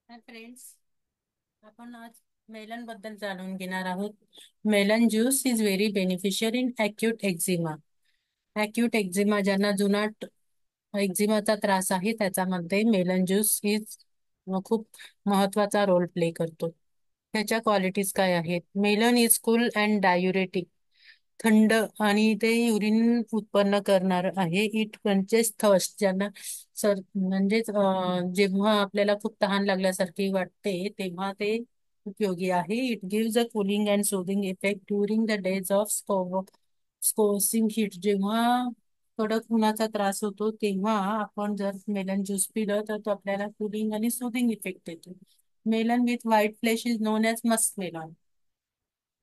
Hi friends, आपण आज melon बद्दल जाणून घेणार आहोत. Melon juice is very beneficial in acute eczema. Acute eczema ज्यांना जुनाट एक्झिमाचा त्रास आहे त्याच्यामध्ये मेलन ज्यूस इज खूप महत्वाचा रोल प्ले करतो. त्याच्या क्वालिटीज काय आहेत? Melon is cool and diuretic, थंड आणि ते युरिन उत्पन्न करणार आहे. इट क्वेंचेस थर्स्ट, ज्यांना म्हणजेच जेव्हा आपल्याला खूप तहान लागल्यासारखी वाटते तेव्हा ते उपयोगी आहे. It gives a cooling and soothing effect during the days of scorching heat. जेव्हा कडक उन्हाचा त्रास होतो तेव्हा आपण जर मेलन ज्यूस पिलं तर तो आपल्याला कूलिंग आणि सूदिंग इफेक्ट देतो. Melon with white flesh is known as musk melon.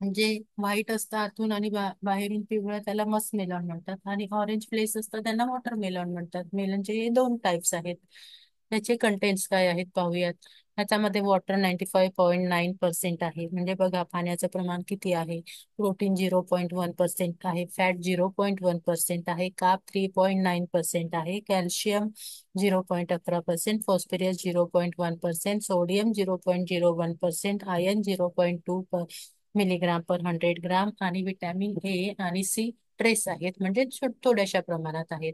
म्हणजे व्हाईट असतं आतून आणि बाहेरून पिवळं, त्याला मस्क मेलॉन म्हणतात. आणि ऑरेंज फ्लेस असतं त्यांना वॉटर मेलॉन म्हणतात. मेलनचे हे दोन टाइप्स आहेत. त्याचे कंटेंट्स काय आहेत पाहूयात. ह्याच्यामध्ये वॉटर 95.9% आहे. म्हणजे बघा पाण्याचं प्रमाण किती आहे. प्रोटीन 0.1% आहे. फॅट 0.1% आहे. कार्ब 3.9% आहे. Calcium 0.11%, phosphorus 0.1%, sodium 0.01%, iron 0.2 milligram per 100 gram आणि विटॅमिन ए आणि सी ट्रेस आहेत, म्हणजे थोड्याशा प्रमाणात आहेत.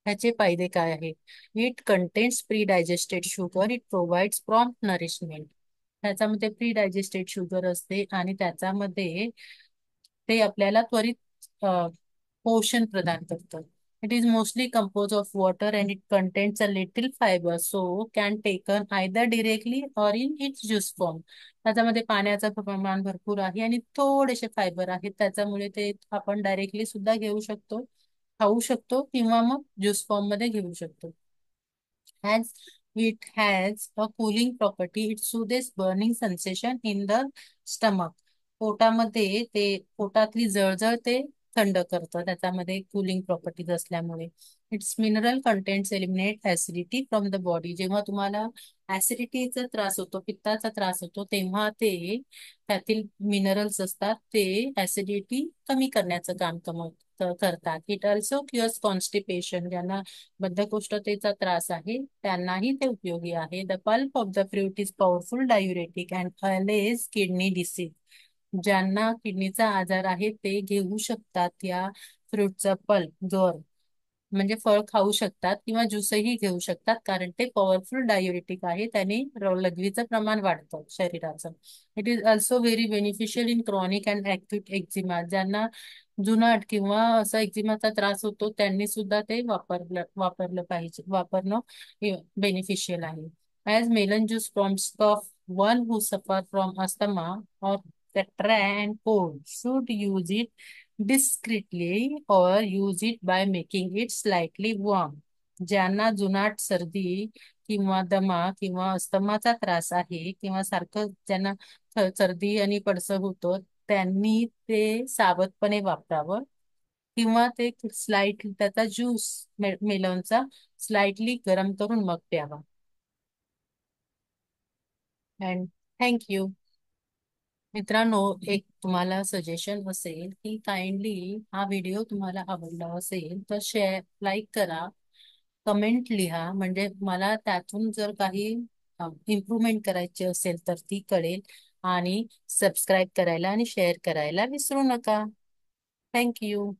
ह्याचे फायदे काय आहेत? It contains pre digested sugar, it provides prompt nourishment. त्याच्यामध्ये प्री डायजेस्टेड शुगर असते आणि त्याच्यामध्ये ते आपल्याला त्वरित पोषण प्रदान करतं. It is mostly compose of water and it contains a little fibre so can taken either directly or in its juice form. त्याच्यामध्ये पाण्याचं प्रमाण भरपूर आहे आणि थोडेसे फायबर आहेत, त्याच्यामुळे ते आपण डायरेक्टली सुद्धा घेऊ शकतो, खाऊ शकतो किंवा मग ज्यूस फॉर्म मध्ये घेऊ शकतो. As it has a cooling property, it soothes burning sensation in the stomach. पोटामध्ये ते पोटातली जळजळ ते थंड करतं, त्याच्यामध्ये कूलिंग प्रॉपर्टीज असल्यामुळे. It's mineral contents eliminate acidity from the body. जेव्हा तुम्हाला ऍसिडिटीचा त्रास होतो, पित्ताचा त्रास होतो, तेव्हा ते त्यातील मिनरल्स असतात ते ऍसिडिटी कमी करण्याचं काम करतात. It also cures constipation. ज्यांना बद्धकोष्ठतेचा त्रास आहे त्यांनाही ते उपयोगी आहे. The pulp of the fruit is powerful diuretic and allege kidney disease. ज्यांना किडनीचा आजार आहे ते घेऊ शकतात या फ्रूटचा पल्प, गर म्हणजे फळ खाऊ शकतात किंवा ज्यूसही घेऊ शकतात, कारण ते पॉवरफुल डायुरेटिक आहे. त्याने लघवीचं प्रमाण वाढतं शरीराचं. It is also very beneficial in chronic and acute eczema. ज्यांना जुनाट किंवा असा एक्झिमाचा त्रास होतो त्यांनी सुद्धा ते वापरलं पाहिजे, वापरणं बेनिफिशियल आहे. As melon juice prompts cough, one who suffer from asthma or cetera and cold should use it discreetly or use it by making it slightly warm. ज्यांना जुनाट सर्दी किंवा दमा किंवा अस्थमाचा त्रास आहे किंवा सारखं ज्यांना सर्दी आणि पडसं होतं त्यांनी ते सावधपणे वापरावं किंवा ते स्लाइटली त्याचा ज्यूस मेलनचा स्लाइटली गरम करून मग प्यावा. And thank you. मित्रांनो, एक तुम्हाला सजेशन असेल की काइंडली हा व्हिडिओ तुम्हाला आवडला असेल तर शेअर, लाईक करा, कमेंट लिहा, म्हणजे मला त्यातून जर काही इम्प्रूव्हमेंट करायची असेल तर ती कळेल. आणि सबस्क्राईब करायला आणि शेअर करायला विसरू नका. थँक्यू.